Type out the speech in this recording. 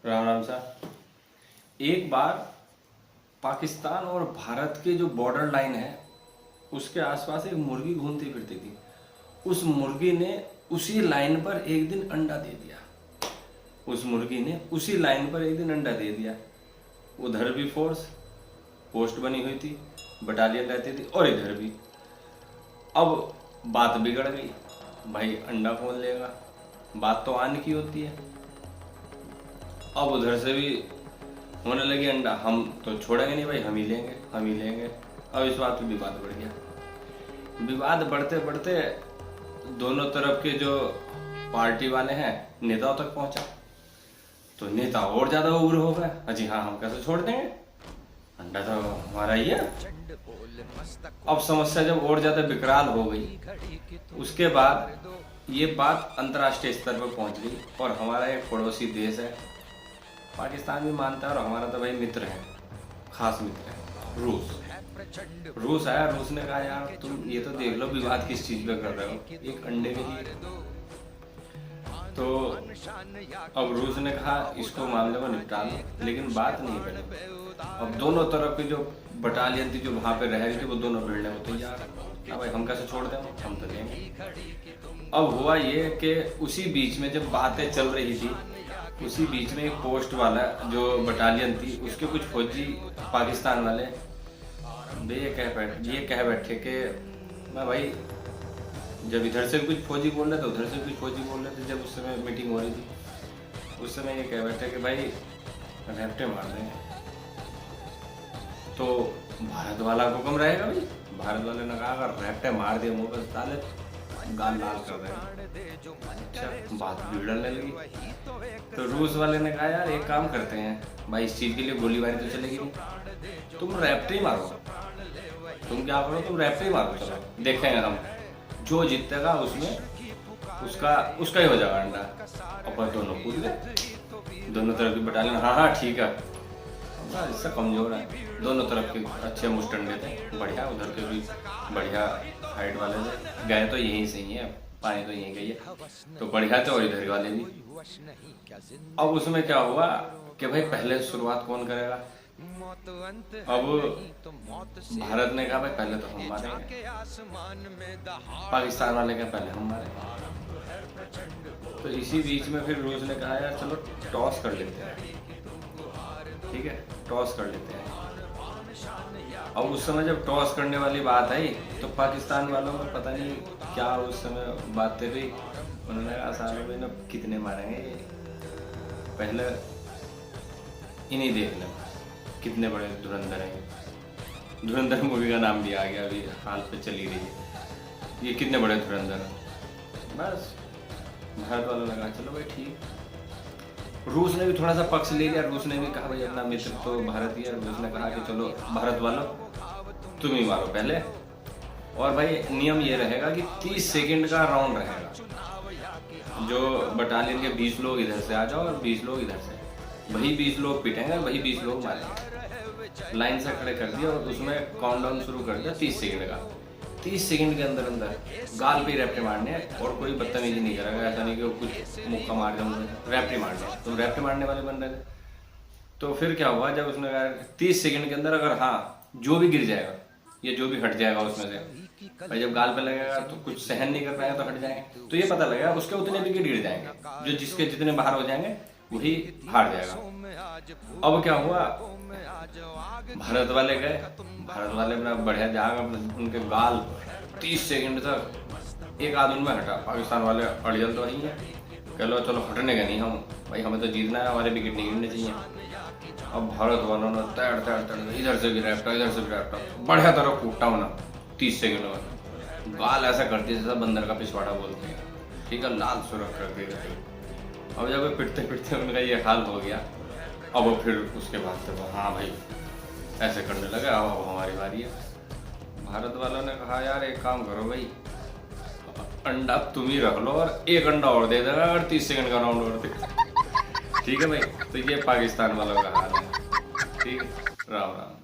राम राम साहब। एक बार पाकिस्तान और भारत के जो बॉर्डर लाइन है उसके आसपास एक मुर्गी घूमती फिरती थी। उस मुर्गी ने उसी लाइन पर एक दिन अंडा दे दिया। उस मुर्गी ने उसी लाइन पर एक दिन अंडा दे दिया। उधर भी फोर्स पोस्ट बनी हुई थी, बटालियन रहती थी, और इधर भी। अब बात बिगड़ गई, भाई अंडा कौन लेगा, बात तो आने की होती है। अब उधर से भी होने लगी अंडा, हम तो छोड़ेंगे नहीं भाई, हम ही लेंगे हम ही लेंगे। अब इस बात पे विवाद बढ़ गया। विवाद बढ़ते बढ़ते दोनों तरफ के जो पार्टी वाले हैं नेताओं तक पहुंचा, तो नेता और ज्यादा उग्र हो गए। अजी हाँ, हम कैसे छोड़ देंगे, अंडा तो हमारा ही है। अब समस्या जब और ज्यादा विकराल हो गई, उसके बाद ये बात अंतर्राष्ट्रीय स्तर पर पहुंच गई। और हमारा एक पड़ोसी देश है, पाकिस्तान भी मानता है, और हमारा तो भाई मित्र है, खास मित्र है, रूस आया। रूस ने कहा यार तुम ये तो देख लो विवाद किस चीज पे कर रहे हो, एक अंडे के लिए। तो अब रूस ने कहा इसको मामले में निपटा लो, लेकिन बात नहीं बनी। अब दोनों तरफ की जो बटालियन थी जो वहां पे रह रही थी, वो दोनों भिड़ने को तैयार। अब भाई हम कैसे छोड़ दें, हम तो लेंगे। अब हुआ ये कि उसी बीच में जब बातें चल रही थी, उसी बीच में एक पोस्ट वाला जो बटालियन थी उसके कुछ फौजी पाकिस्तान वाले ये कह बैठे कि मैं भाई, जब इधर से भी कुछ फौजी बोल रहे थे उधर से भी कुछ फौजी बोल रहे थे, जब उस समय मीटिंग हो रही थी उस समय ये कह बैठे कि भाई रैप्टे मार देंगे। तो भारत वाला को कम रहेगा भाई, भारत वाले ने कहा अगर रैप्टे मार दिए मुंह पर ताले गाल लाल कर देंगे। अच्छा, बात बिगड़ने लगी। तो रूस वाले ने कहा यार एक काम करते हैं भाई, इस चीज के लिए गोलीबारी तो चलेगी नहीं, तुम रैप्टे ही मारो। तुम क्या करो, तुम रैप्टे ही मारो, चलो देखेंगे हम, जो जीतेगा उसमें उसका ही हो जाएगा अंडा। और दोनों कूद गए, दोनों तरफ की बटालियन हाँ हाँ ठीक है, इससे कमजोर है। दोनों तरफ के अच्छे मुस्टंडे थे, बढ़िया। उधर के भी बढ़िया हाइट वाले थे, गए तो यहीं से ही है, पानी तो यहीं गई है, तो बढ़िया थे। और इधर वाले भी। अब उसमें क्या हुआ कि भाई पहले शुरुआत कौन करेगा। अब भारत ने कहा भाई पहले तो हम मारेंगे, पाकिस्तान वाले कहा पहले हम मारेंगे। तो इसी बीच में फिर रूस ने कहा यार चलो टॉस कर लेते हैं, ठीक है टॉस कर लेते हैं। अब उस समय जब टॉस करने वाली बात आई तो पाकिस्तान वालों को पता नहीं क्या उस समय बातें हुई, उन्होंने कहा सालों में ना कितने मारेंगे, पहले इन्हीं देख लें कितने बड़े धुरंधर हैं। धुरंधर मूवी का नाम भी आ गया, अभी हाल पे चली रही है, ये कितने बड़े धुरंधर हैं। बस भारत वालों ने कहा चलो भाई ठीक। रूस ने भी थोड़ा सा पक्ष ले लिया, रूस ने भी कहा भाई अपना मित्र तो भारत ही है। रूस ने कहा कि चलो भारत वालों तुम ही मारो पहले, और भाई नियम ये रहेगा कि 30 सेकंड का राउंड रहेगा, जो बटालियन के 20 लोग इधर से आ जाओ और 20 लोग इधर से, वही 20 लोग पिटेंगे, वही 20 लोग मारेंगे। लाइन से खड़े कर दिया और उसमें काउंटडाउन शुरू कर दिया 30 सेकंड का। 30 सेकंड के अंदर अंदर गाल पे रैप्टे मारने हैं, और कोई बदतमीजी नहीं करेगा। ऐसा नहीं कि वो कुछ मुक्का मार जाऊंगा, रैप्टे मारने, तुम रैप्टे मारने वाले बन रहे थे। तो फिर क्या हुआ, जब उसने कहा 30 सेकंड के अंदर अगर हाँ जो भी गिर जाएगा या जो भी हट जाएगा उसमें से, भाई जब गाल पे लगेगा तो कुछ सहन नहीं कर पाएगा तो हट जाएंगे, तो ये पता लगेगा उसके उतने विकेट गिर जाएंगे, जो जिसके जितने बाहर हो जाएंगे वही हार जाएगा। अब क्या हुआ, भारत वाले गए, भारत वाले अपना बढ़िया जाएगा, उनके गाल 30 सेकंड तक एक आध उनमें हटा। पाकिस्तान वाले अड़ियल तो नहीं है, कह लो चलो हटने का नहीं हम, भाई हमें तो जीतना है, हमारे विकेट नहीं गिरने चाहिए। अब भारत वालों ने तैर इधर से भी रैप्टा इधर से भी रैप्टा बढ़िया तरह कूटा होना 30 सेकंड में, गाल ऐसा करती जैसा बंदर का पिछवाड़ा बोलते हैं, ठीक है, लाल सुरख कर दिया। अब जब पिटते पिटते उनका ये हाल हो गया, अब फिर उसके बाद से हाँ भाई ऐसे करने लगे, अब हमारी बारी है। भारत वालों ने कहा यार एक काम करो भाई, अंडा तुम ही रख लो और एक अंडा और दे देगा अगर 30 सेकंड का राउंड और दे। ठीक है भाई, तो ये पाकिस्तान वालों का हाल है। ठीक है, राम राम।